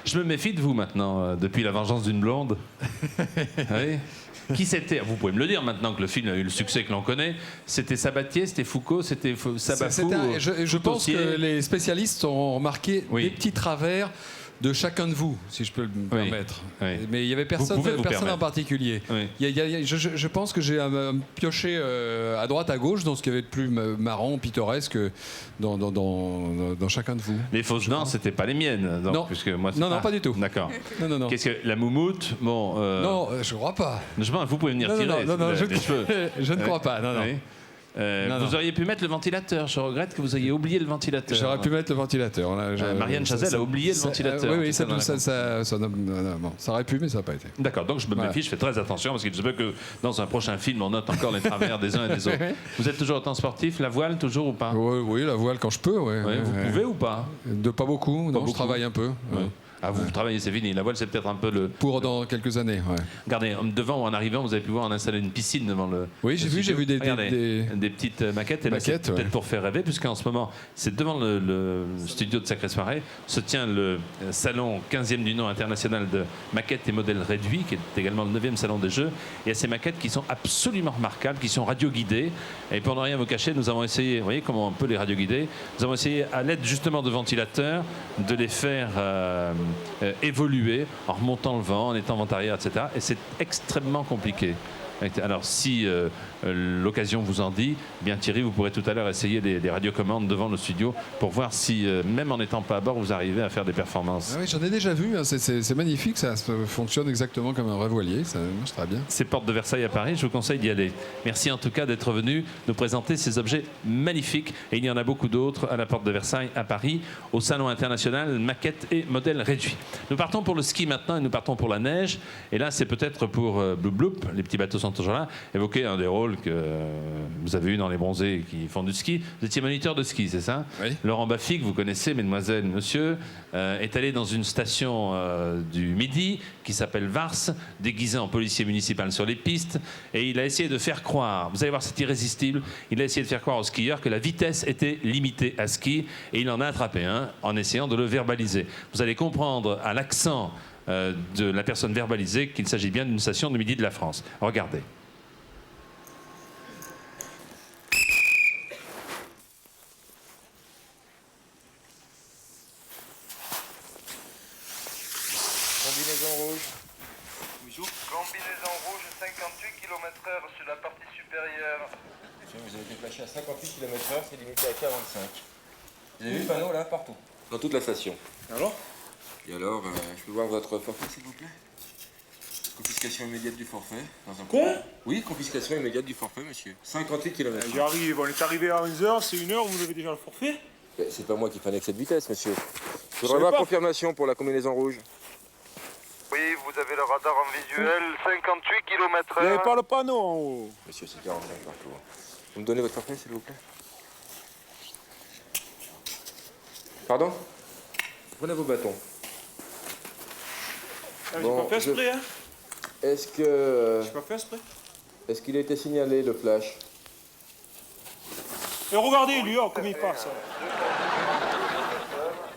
Je me méfie de vous maintenant, depuis La Vengeance d'une blonde. Oui. Qui c'était? Vous pouvez me le dire maintenant que le film a eu le succès que l'on connaît. C'était Sabatier, c'était Foucault, c'était Sabafou. Je pense que les spécialistes ont remarqué des petits travers de chacun de vous, si je peux me permettre. Oui. Mais il n'y avait personne en particulier. Oui. Je pense que j'ai pioché à droite, à gauche dans ce qui avait de plus marrant, pittoresque dans chacun de vous. Les fausses dents, c'était pas les miennes. Donc, non. Puisque moi, non, pas du tout. D'accord. Non. Qu'est-ce que la moumoute? Bon. Non, je crois pas. Vous pouvez venir tirer. Non, je ne crois pas. Non. Oui. Vous auriez pu mettre le ventilateur. Je regrette que vous ayez oublié le ventilateur. J'aurais pu mettre le ventilateur. Marianne Chazelle a oublié le ventilateur. Oui, ça aurait pu, mais ça n'a pas été. D'accord, donc je me méfie, je fais très attention parce qu'il se peut que dans un prochain film, on note encore les travers des uns et des autres. Vous êtes toujours autant sportif, la voile toujours ou pas? Oui, la voile quand je peux. Vous pouvez ou pas? Pas beaucoup, je travaille un peu. Ah, vous travaillez, c'est fini. La voile, c'est peut-être un peu le... Pour dans quelques années, Regardez, devant, en arrivant, vous avez pu voir, on a installé une piscine devant le... Oui, j'ai vu des petites maquettes. Et là, c'est peut-être pour faire rêver, puisqu'en ce moment, c'est devant le studio de Sacré Soirée, se tient le salon 15e du nom international de maquettes et modèles réduits, qui est également le 9e salon des jeux. Il y a ces maquettes qui sont absolument remarquables, qui sont radioguidées. Et pour ne rien vous cacher, nous avons essayé, vous voyez comment on peut les radioguider, nous avons essayé, à l'aide justement de ventilateurs, de les faire... évoluer en remontant le vent, en étant vent arrière, etc. Et c'est extrêmement compliqué. Alors, si l'occasion vous en dit, bien Thierry, vous pourrez tout à l'heure essayer les radiocommandes devant le studio pour voir si, même en n'étant pas à bord, vous arrivez à faire des performances. Ah oui, j'en ai déjà vu, c'est magnifique, ça fonctionne exactement comme un vrai voilier, ça marche très bien. C'est Porte de Versailles à Paris, je vous conseille d'y aller. Merci en tout cas d'être venu nous présenter ces objets magnifiques. Et il y en a beaucoup d'autres à la Porte de Versailles à Paris, au Salon international maquettes et modèles réduits. Nous partons pour le ski maintenant et nous partons pour la neige. Et là, c'est peut-être pour Bloop Bloop, les petits bateaux sont toujours là, évoquer un des rôles que vous avez eu dans Les Bronzés qui font du ski. Vous étiez moniteur de ski, c'est ça? Oui. Laurent Baffy, que vous connaissez, mesdemoiselles, monsieur, est allé dans une station du Midi qui s'appelle Vars, déguisé en policier municipal sur les pistes, et il a essayé de faire croire, vous allez voir, c'est irrésistible, il a essayé de faire croire aux skieurs que la vitesse était limitée à ski, et il en a attrapé un en essayant de le verbaliser. Vous allez comprendre à l'accent de la personne verbalisée qu'il s'agit bien d'une station du Midi de la France. Regardez. Combinaison rouge. Bonjour. Combinaison rouge, 58 km/h sur la partie supérieure. Vous avez été flashé à 58 km/h, c'est limité à 45. Vous avez vu le panneau là, partout? Dans toute la station. Alors? Et alors, je peux voir votre forfait s'il vous plaît? Confiscation immédiate du forfait. Quoi? Oui, confiscation immédiate du forfait, monsieur. 58 km/h. J'arrive, on est arrivé à 11h, c'est 1h, vous avez déjà le forfait? C'est pas moi qui fais avec cette vitesse, monsieur. Je voudrais avoir confirmation pour la combinaison rouge. Oui, vous avez le radar en visuel, 58 km/h. Vous n'avez pas le panneau en haut. Monsieur, c'est 45 partout. Vous me donnez votre forfait, s'il vous plaît? Pardon? Prenez vos bâtons. J'ai pas fait exprès, hein? Est-ce que... J'ai pas fait exprès. Est-ce qu'il a été signalé, le flash? Et regardez, lui, oh, comme il passe.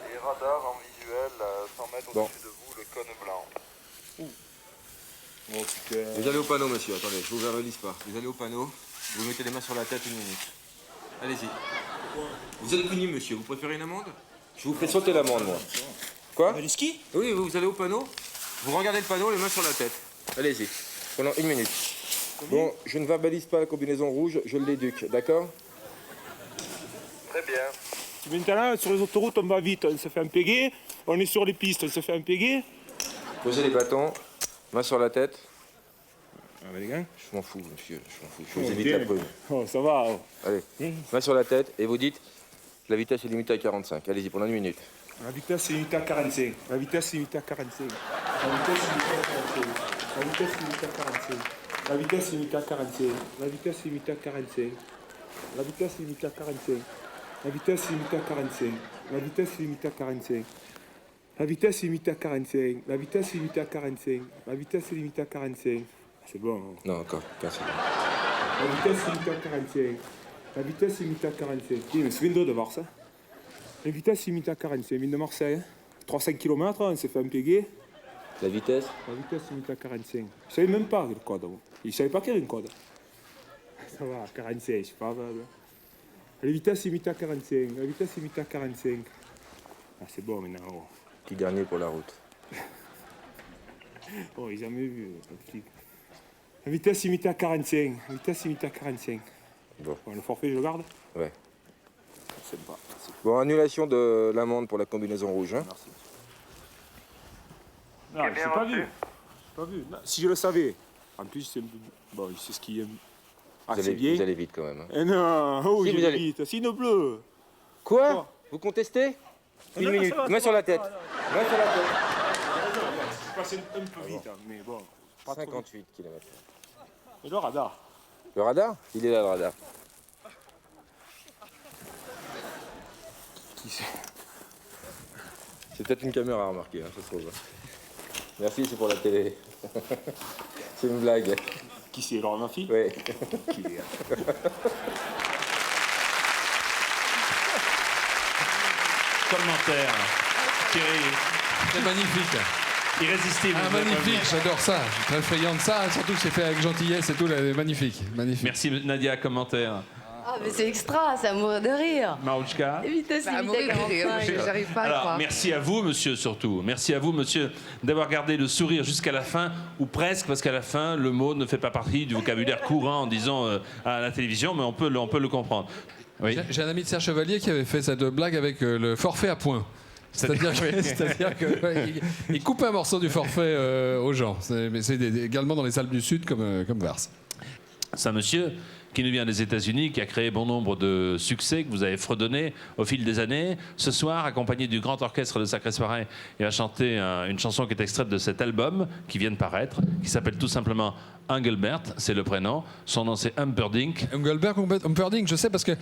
Et radar en visuel, 100 mètres au-dessus de vous, le cône blanc. Oh putain. Vous allez au panneau, monsieur. Attendez, je vous verbalise pas. Vous allez au panneau, vous mettez les mains sur la tête 1 minute. Allez-y. Vous êtes puni, monsieur. Vous préférez une amende? Je vous fais sauter l'amende, moi. Quoi? Les skis? Oui, vous allez au panneau, vous regardez le panneau, les mains sur la tête. Allez-y, pendant 1 minute. Bon, je ne verbalise pas la combinaison rouge, je l'éduque, d'accord? Très bien. Maintenant, sur les autoroutes, on va vite, on se fait un pégué. On est sur les pistes, on se fait un pégué. Posez les bâtons, mains sur la tête. Ah, bah, les gars. Je m'en fous, monsieur, je m'en fous. Je vous évite la preuve. Oh, ça va. Oh. Allez, mains sur la tête et vous dites la vitesse est limitée à 45. Allez-y, pendant 1 minute. La vitesse est limitée à 45. La vitesse est limitée à 45. La vitesse est limitée à 45. La vitesse est limitée à 45. La vitesse est limitée à 45. La vitesse est limitée à 45. La vitesse est limitée à 45. La vitesse est limitée à 45. La vitesse est limitée à 45. La vitesse est limitée à 45. La vitesse est limitée à 45. C'est bon. Non, encore, 15 secondes. La vitesse est limitée à 45. La vitesse est limitée à 45. Il me souviens de voir ça. La vitesse est limitée à 45. Ville de Marseille. 300 km, on s'est fait un péguer. La vitesse? La vitesse, c'est limitée à 45. Je savais même pas le code. Il savait pas qu'il y avait une code. Ça va, 45, c'est pas mal. La vitesse, c'est limitée à 45. La vitesse, c'est limitée à 45. Ah, c'est bon maintenant. Oh. Petit dernier pour la route. Oh, il n'a jamais vu. La vitesse, limitée à 45. La vitesse, limitée à 45. Bon. Le forfait, je le garde? Ouais. C'est pas. Bon, annulation de l'amende pour la combinaison rouge. Hein. Merci. Non, je n'ai pas vu. Pas vu. Non, si je le savais. En plus, c'est bon, c'est ce qui est. Ah, c'est bien. Vous allez vite quand même. Hein. Eh non, oh, si il est vite. C'est une bleue. Quoi? Vous contestez? Une minute. Main sur la tête. Main sur la tête. C'est passé un peu vite, mais bon. 58 km. Et le radar? Le radar? Il est là, le radar. Qui c'est? C'est peut-être une caméra, remarquez, hein, ça se trouve. Merci, c'est pour la télé. C'est une blague. Qui c'est, Laurent Murphy? Oui. Qui est... Commentaire. Thierry. C'est magnifique. Irrésistible. Ah, magnifique, j'adore ça. Je suis très friand de ça, surtout que c'est fait avec gentillesse et tout. Là, magnifique, magnifique. Merci Nadia, commentaire. Ah, mais c'est extra, c'est à mourir de rire. Marouchka. Vitesse limitée à 45. J'arrive pas à le Alors, croire. merci à vous, monsieur, surtout. Merci à vous, monsieur, d'avoir gardé le sourire jusqu'à la fin, ou presque, parce qu'à la fin, le mot ne fait pas partie du vocabulaire courant en disant à la télévision, mais on peut le comprendre. Oui. J'ai un ami de Serge Chevalier qui avait fait cette blague avec le forfait à point. C'est-à-dire qu'il coupe un morceau du forfait aux gens. Mais c'est également dans les Alpes du Sud comme Vars. C'est un monsieur qui nous vient des États-Unis, qui a créé bon nombre de succès que vous avez fredonnés au fil des années. Ce soir, accompagné du grand orchestre de Sacré Soirée, il va chanter une chanson qui est extraite de cet album qui vient de paraître, qui s'appelle tout simplement Engelbert, c'est le prénom. Son nom, c'est Humperdinck. Engelbert Humperdinck, je sais parce que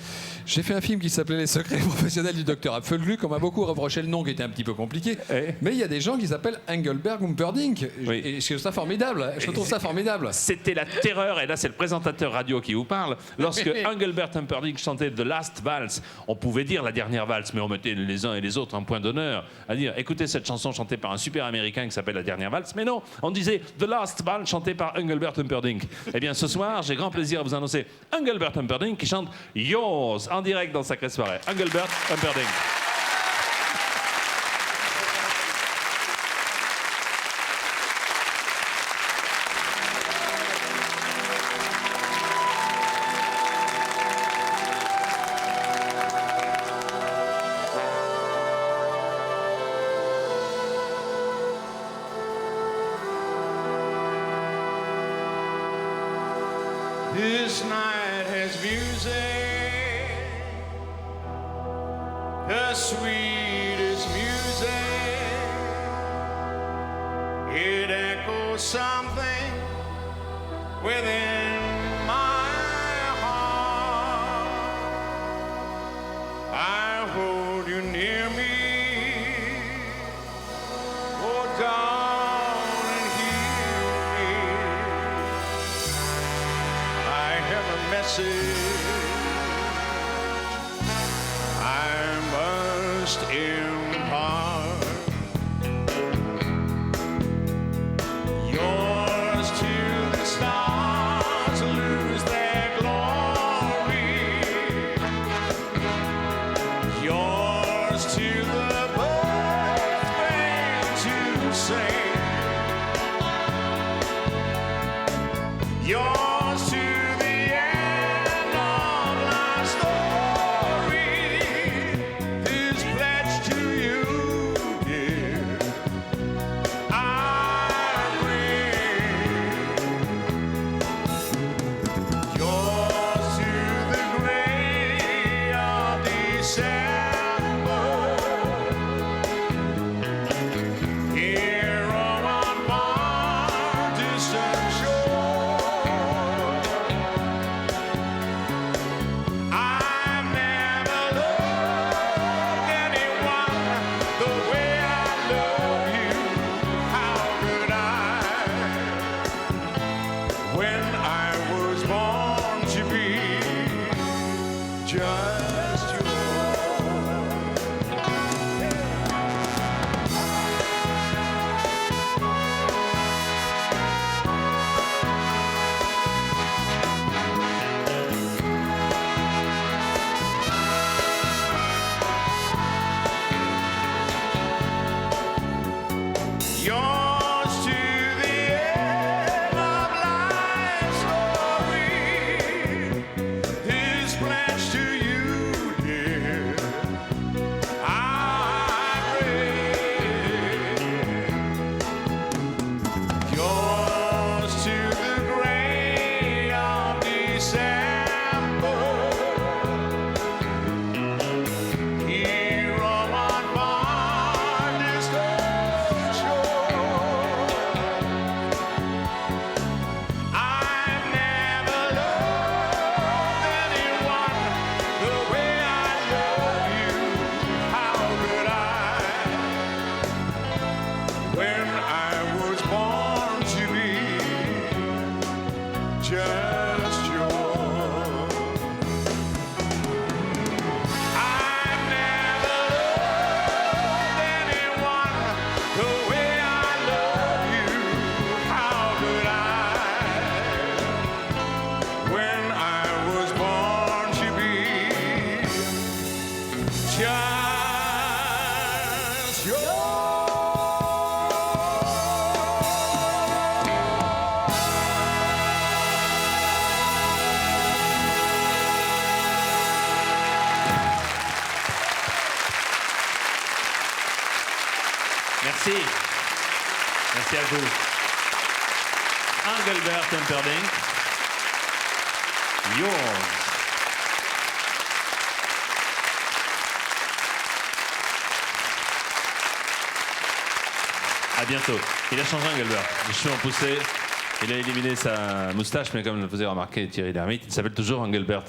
j'ai fait un film qui s'appelait Les secrets professionnels du docteur Apfelgluck. On m'a beaucoup reproché le nom qui était un petit peu compliqué. Mais il y a des gens qui s'appellent Engelbert Humperdinck. Oui. Et je trouve ça formidable. Je trouve ça formidable. C'était la terreur, et là c'est le présentateur radio qui vous parle. Lorsque Engelbert Humperdinck chantait The Last Waltz, on pouvait dire la dernière valse, mais on mettait les uns et les autres un point d'honneur à dire écoutez cette chanson chantée par un super américain qui s'appelle La Dernière Valse. Mais non, on disait The Last Waltz chantée par Engelbert Humperdinck. Eh bien ce soir, j'ai grand plaisir à vous annoncer Engelbert Humperdinck qui chante Yours en direct dans Sacré Soirée. Engelbert Humperdinck. This night has music, the sweetest music. It echoes something within my heart. I hold you near me, oh darling, hear me. I have a message I must impart. Yours till the stars lose their glory. Yours till the birds fail to sing. Yours to the end of my story. This pledge to you, dear, I bring. Yours to the gray of December. Here on my Yours to the end of life's story. This pledge to you, dear, I pray. Yours to the gray of December. Here on my far distant shore, I've never loved anyone the way I love you. How could I, when I was born to be just yours? I've never loved anyone the way I love you. How could I, when I was born to be just yours? Merci. Merci à vous. Engelbert Humperdinck. Yours. À bientôt. Il a changé Engelbert. Les cheveux ont poussé. Il a éliminé sa moustache, mais comme le faisait remarquer Thierry Lhermitte, il s'appelle toujours Engelbert.